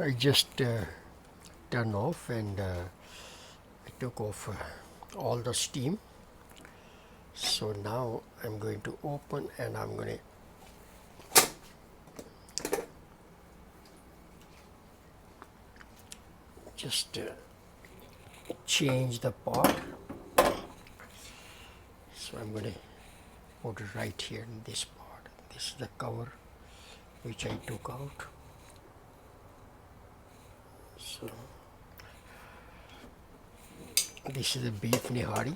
I just turned off and I took off all the steam. So now I'm going to open and I'm going to just change the pot. So I'm going to put it right here in this pot. This is the cover which I took out. So this is the beef Nihari.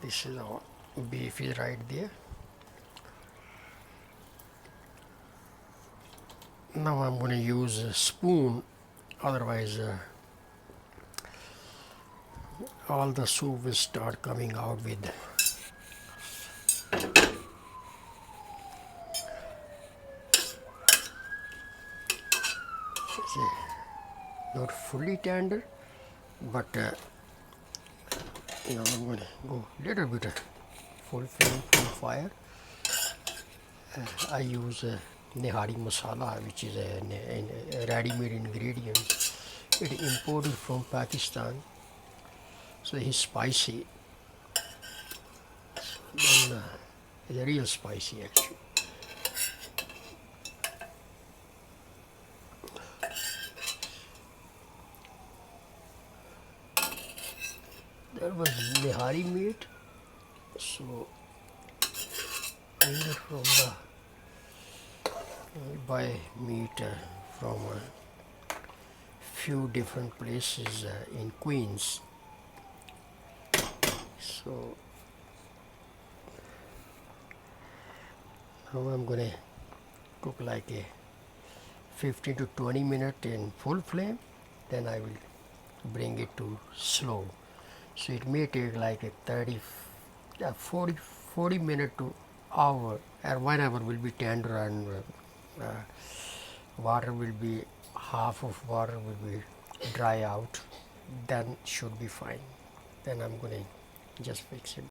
This is all beef is right there. Now I'm going to use a spoon, otherwise all the soup will start coming out with not fully tender, but now I'm going to go little bit full flame, full fire. I use Nihari Masala, which is a ready-made ingredient. It imported from Pakistan, so it's spicy. Then it's real spicy actually. That was Nihari meat, so I get from the buy meat from a few different places in Queens. So now I'm going to cook like a 15 to 20 minutes in full flame, then I will bring it to slow. So it may take like a 40 minutes to hour, and whenever will be tender and water will be, half of water will be dry out, then should be fine. Then I'm going to just fix it.